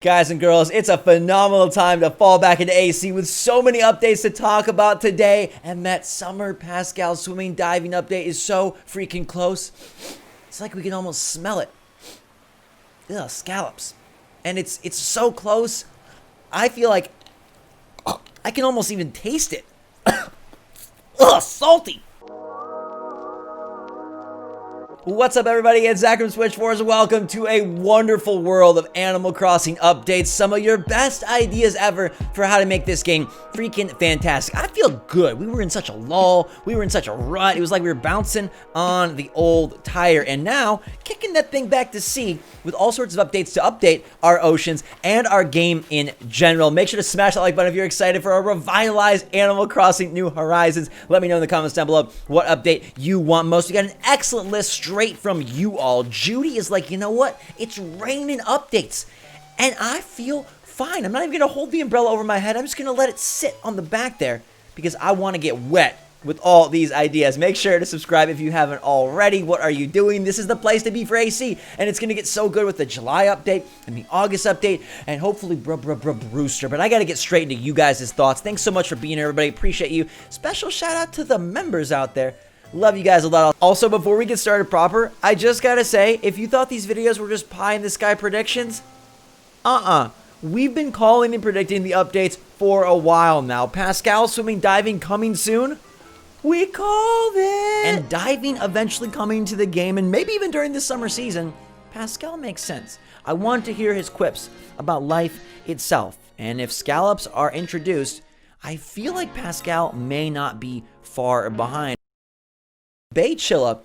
Guys and girls, it's a phenomenal time to fall back into AC with so many updates to talk about today. And that summer Pascal swimming diving update is so freaking close. It's like we can almost smell it. Ugh, scallops. And it's so close. I feel like I can almost even taste it. Ugh, salty. What's up, everybody? It's Zach from SwitchForce. Welcome to a wonderful world of Animal Crossing updates. Some of your best ideas ever for how to make this game freaking fantastic. I feel good. We were in such a lull. We were in such a rut. It was like we were bouncing on the old tire. And now, kicking that thing back to sea with all sorts of updates to update our oceans and our game in general. Make sure to smash that like button if you're excited for a revitalized Animal Crossing New Horizons. Let me know in the comments down below what update you want most. We got an excellent list straight from you all. Judy is like, you know what? It's raining updates. And I feel fine. I'm not even going to hold the umbrella over my head. I'm just going to let it sit on the back there because I want to get wet with all these ideas. Make sure to subscribe if you haven't already. What are you doing? This is the place to be for AC. And it's going to get so good with the July update and the August update and hopefully Brewster. But I got to get straight into you guys' thoughts. Thanks so much for being here, everybody. Appreciate you. Special shout out to the members out there. Love you guys a lot. Also, before we get started proper, I just gotta say, if you thought these videos were just pie-in-the-sky predictions, we've been calling and predicting the updates for a while now. Pascal swimming, diving coming soon. We called it! And diving eventually coming to the game, and maybe even during the summer season. Pascal makes sense. I want to hear his quips about life itself. And if scallops are introduced, I feel like Pascal may not be far behind. Baychilla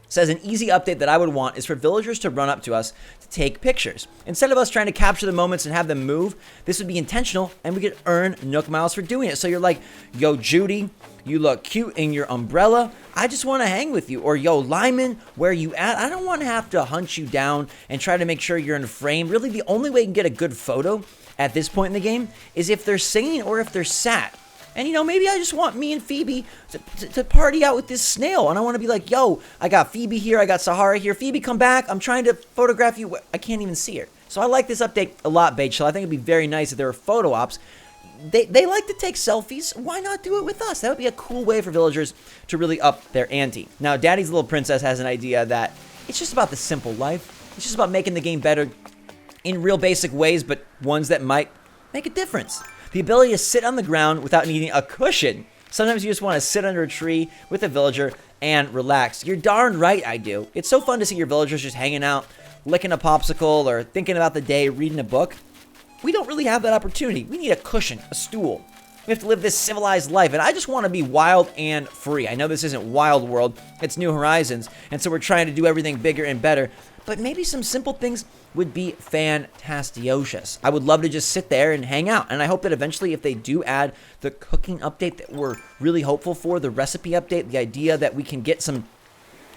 says an easy update that I would want is for villagers to run up to us to take pictures. Instead of us trying to capture the moments and have them move, this would be intentional and we could earn Nook Miles for doing it. So you're like, yo, Judy, you look cute in your umbrella. I just want to hang with you. Or, yo, Lyman, where you at? I don't want to have to hunt you down and try to make sure you're in frame. Really, the only way you can get a good photo at this point in the game is if they're singing or if they're sat. And, you know, maybe I just want me and Phoebe to party out with this snail. And I want to be like, yo, I got Phoebe here. I got Sahara here. Phoebe, come back. I'm trying to photograph you. I can't even see her. So I like this update a lot, Baychilla. I think it'd be very nice if there were photo ops. They like to take selfies. Why not do it with us? That would be a cool way for villagers to really up their ante. Now, Daddy's Little Princess has an idea that it's just about the simple life. It's just about making the game better in real basic ways, but ones that might make a difference. The ability to sit on the ground without needing a cushion. Sometimes you just want to sit under a tree with a villager and relax. You're darn right I do. It's so fun to see your villagers just hanging out, licking a popsicle, or thinking about the day, reading a book. We don't really have that opportunity. We need a cushion, a stool. We have to live this civilized life, and I just want to be wild and free. I know this isn't Wild World, it's New Horizons, and so we're trying to do everything bigger and better, but maybe some simple things would be fantastiocious. I would love to just sit there and hang out, and I hope that eventually if they do add the cooking update that we're really hopeful for, the recipe update, the idea that we can get some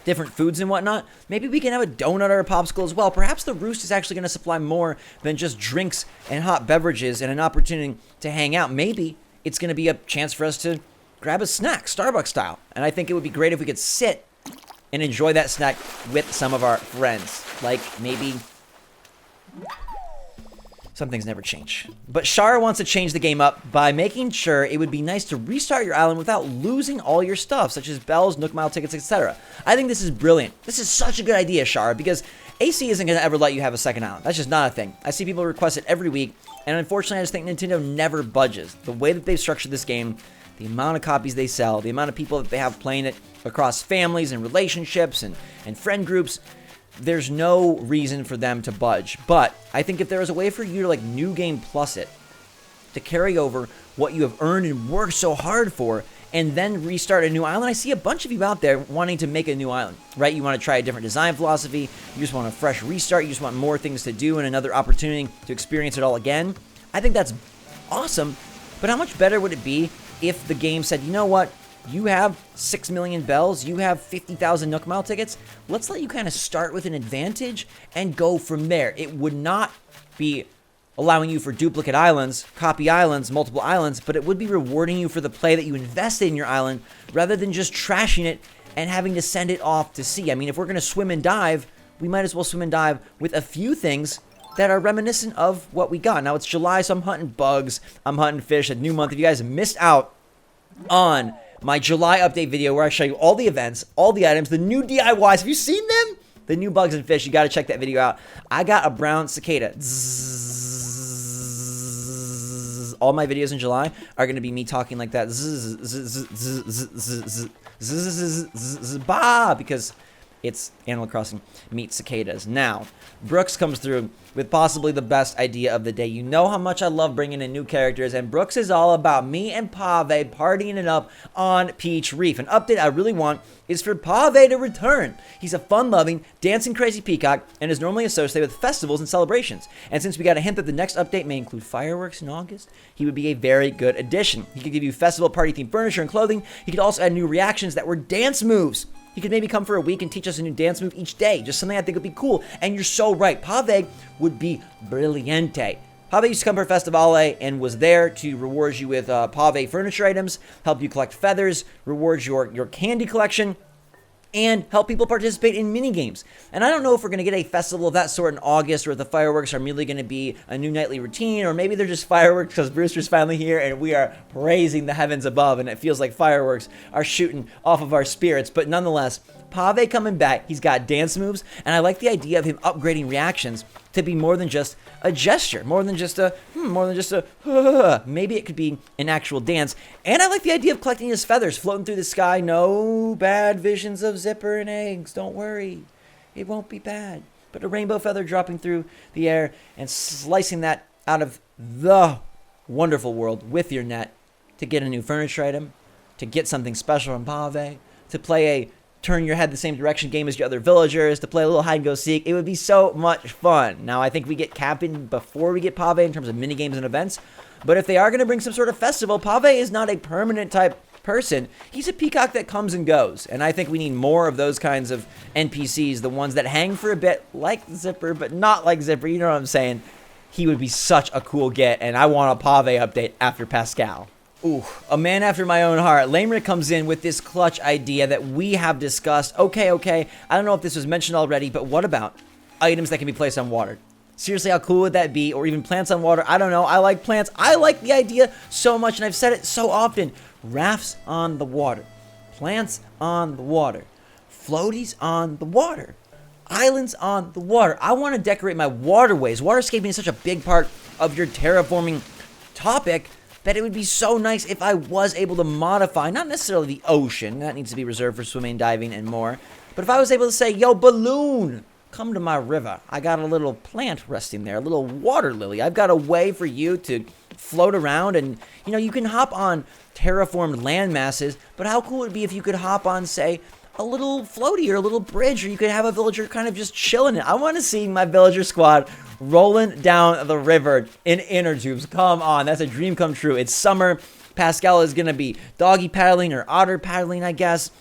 different foods and whatnot, maybe we can have a donut or a popsicle as well. Perhaps the Roost is actually going to supply more than just drinks and hot beverages and an opportunity to hang out. Maybe it's going to be a chance for us to grab a snack, Starbucks style. And I think it would be great if we could sit and enjoy that snack with some of our friends. Like maybe... Some things never change. But Shara wants to change the game up by making sure it would be nice to restart your island without losing all your stuff, such as bells, Nook Mile tickets, etc. I think this is brilliant. This is such a good idea, Shara, because AC isn't going to ever let you have a second island. That's just not a thing. I see people request it every week, and unfortunately, I just think Nintendo never budges. The way that they've structured this game, the amount of copies they sell, the amount of people that they have playing it across families and relationships and friend groups, there's no reason for them to budge. But I think if there is a way for you to like New Game Plus it, to carry over what you have earned and worked so hard for, and then restart a new island. I see a bunch of you out there wanting to make a new island, right? You want to try a different design philosophy. You just want a fresh restart. You just want more things to do and another opportunity to experience it all again. I think that's awesome. But how much better would it be if the game said, you know what? You have 6 million bells, you have 50,000 Nook Mile tickets. Let's let you kind of start with an advantage and go from there. It would not be allowing you for duplicate islands, copy islands, multiple islands, but it would be rewarding you for the play that you invested in your island rather than just trashing it and having to send it off to sea. I mean, if we're going to swim and dive, we might as well swim and dive with a few things that are reminiscent of what we got. Now, it's July, so I'm hunting bugs. I'm hunting fish. A new month. If you guys missed out on my July update video where I show you all the events, all the items, the new DIYs. Have you seen them? The new bugs and fish. You got to check that video out. I got a brown cicada. Zzz. All my videos in July are going to be me talking like that. Because it's Animal Crossing meets cicadas. Now, Brooks comes through with possibly the best idea of the day. You know how much I love bringing in new characters, and Brooks is all about me and Pave partying it up on Peach Reef. An update I really want is for Pave to return. He's a fun-loving, dancing crazy peacock and is normally associated with festivals and celebrations. And since we got a hint that the next update may include fireworks in August, he would be a very good addition. He could give you festival party-themed furniture and clothing. He could also add new reactions that were dance moves. He could maybe come for a week and teach us a new dance move each day. Just something I think would be cool. And you're so right. Pave would be brilliante. Pave used to come for Festivale and was there to reward you with Pave furniture items, help you collect feathers, reward your candy collection, and help people participate in mini games. And I don't know if we're going to get a festival of that sort in August, or if the fireworks are merely going to be a new nightly routine, or maybe they're just fireworks because Brewster's finally here and we are praising the heavens above, and it feels like fireworks are shooting off of our spirits. But nonetheless, Pave coming back, he's got dance moves, and I like the idea of him upgrading reactions to be more than just a gesture, more than just a, maybe it could be an actual dance. And I like the idea of collecting his feathers floating through the sky. No bad visions of Zipper and eggs, don't worry, it won't be bad. But a rainbow feather dropping through the air and slicing that out of the wonderful world with your net to get a new furniture item, to get something special from Pave, to play a turn your head the same direction game as your other villagers, to play a little hide and go seek. It would be so much fun. Now, I think we get capping before we get Pave in terms of mini games and events, but if they are going to bring some sort of festival, Pave is not a permanent type person. He's a peacock that comes and goes, and I think we need more of those kinds of NPCs, the ones that hang for a bit like Zipper, but not like Zipper. You know what I'm saying? He would be such a cool get, and I want a Pave update after Pascal. Ooh, a man after my own heart. Lamerick comes in with this clutch idea that we have discussed. Okay, I don't know if this was mentioned already, but what about items that can be placed on water? Seriously, how cool would that be? Or even plants on water? I don't know. I like plants. I like the idea so much, and I've said it so often. Rafts on the water. Plants on the water. Floaties on the water. Islands on the water. I want to decorate my waterways. Waterscaping is such a big part of your terraforming topic that it would be so nice if I was able to modify, not necessarily the ocean, that needs to be reserved for swimming, diving, and more, but if I was able to say, yo, balloon, come to my river. I got a little plant resting there, a little water lily. I've got a way for you to float around, and, you know, you can hop on terraformed land masses, but how cool would it be if you could hop on, say, a little floaty or a little bridge, or you could have a villager kind of just chilling it. I want to see my villager squad rolling down the river in inner tubes. Come on, that's a dream come true. It's summer. Pascal is going to be doggy paddling or otter paddling, I guess.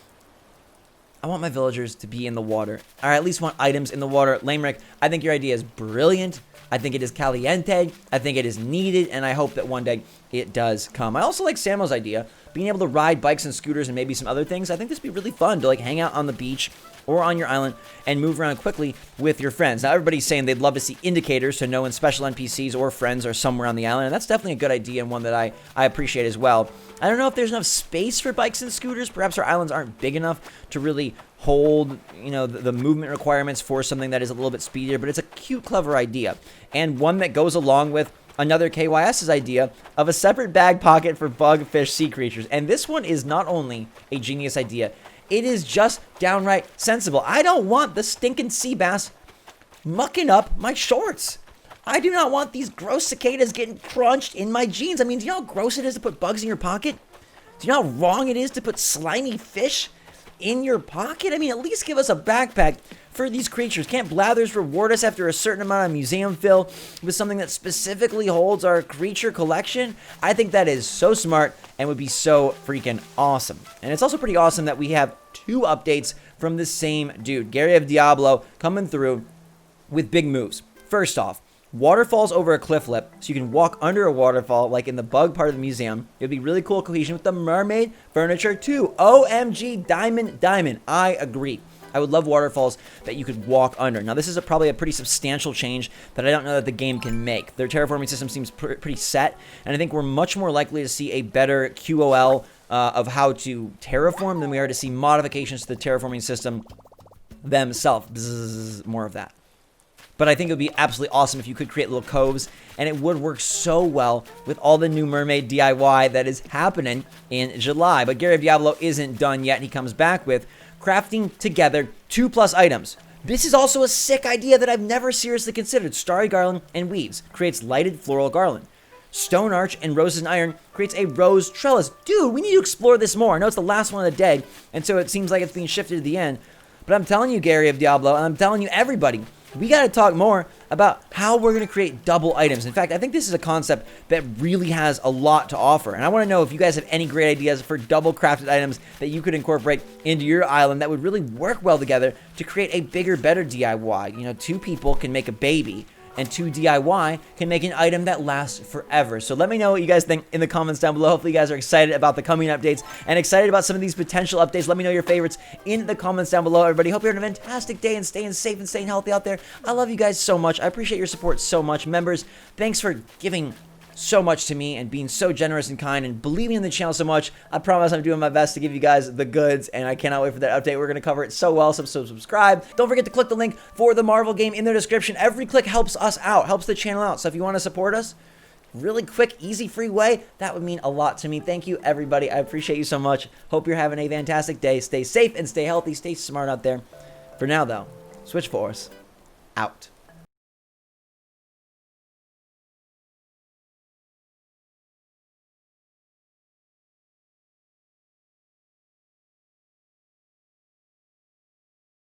I want my villagers to be in the water, or I at least want items in the water. Lamerick, I think your idea is brilliant. I think it is caliente. I think it is needed, and I hope that one day it does come. I also like Samuel's idea, being able to ride bikes and scooters and maybe some other things. I think this would be really fun to like hang out on the beach or on your island and move around quickly with your friends. Now, everybody's saying they'd love to see indicators to know when special NPCs or friends are somewhere on the island, and that's definitely a good idea and one that I appreciate as well. I don't know if there's enough space for bikes and scooters. Perhaps our islands aren't big enough to really hold, you know, the movement requirements for something that is a little bit speedier, but it's a cute, clever idea, and one that goes along with another KYS's idea of a separate bag pocket for bug, fish, sea creatures. And this one is not only a genius idea, it is just downright sensible. I don't want the stinking sea bass mucking up my shorts. I do not want these gross cicadas getting crunched in my jeans. I mean, do you know how gross it is to put bugs in your pocket? Do you know how wrong it is to put slimy fish in your pocket? I mean, at least give us a backpack for these creatures. Can't Blathers reward us after a certain amount of museum fill with something that specifically holds our creature collection? I think that is so smart and would be so freaking awesome. And it's also pretty awesome that we have 2 updates from the same dude, Gary of Diablo, coming through with big moves. First off, waterfalls over a cliff lip, so you can walk under a waterfall like in the bug part of the museum. It would be really cool cohesion with the mermaid furniture too. OMG, diamond, I agree. I would love waterfalls that you could walk under. Now, this is probably a pretty substantial change that I don't know that the game can make. Their terraforming system seems pretty set, and I think we're much more likely to see a better QOL of how to terraform than we are to see modifications to the terraforming system themselves. Bzzz, more of that. But I think it would be absolutely awesome if you could create little coves, and it would work so well with all the new mermaid DIY that is happening in July. But Gary of Diablo isn't done yet, and he comes back with crafting together 2+ items. This is also a sick idea that I've never seriously considered. Starry garland and weaves creates lighted floral garland. Stone arch and roses and iron creates a rose trellis. Dude, we need to explore this more. I know it's the last one of the day, and so it seems like it's being shifted to the end. But I'm telling you, Gary of Diablo, and I'm telling you, everybody, we got to talk more about how we're going to create double items. In fact, I think this is a concept that really has a lot to offer. And I want to know if you guys have any great ideas for double crafted items that you could incorporate into your island that would really work well together to create a bigger, better DIY. You know, 2 people can make a baby, and 2 DIY can make an item that lasts forever. So let me know what you guys think in the comments down below. Hopefully you guys are excited about the coming updates and excited about some of these potential updates. Let me know your favorites in the comments down below, everybody. Hope you're having a fantastic day and staying safe and staying healthy out there. I love you guys so much. I appreciate your support so much. Members, thanks for giving so much to me and being so generous and kind and believing in the channel so much. I promise I'm doing my best to give you guys the goods, and I cannot wait for that update. We're going to cover it so well, so subscribe. Don't forget to click the link for the Marvel game in the description. Every click helps us out, helps the channel out. So if you want to support us, really quick, easy, free way, that would mean a lot to me. Thank you, everybody. I appreciate you so much. Hope you're having a fantastic day. Stay safe and stay healthy. Stay smart out there. For now, though, SwitchForce out.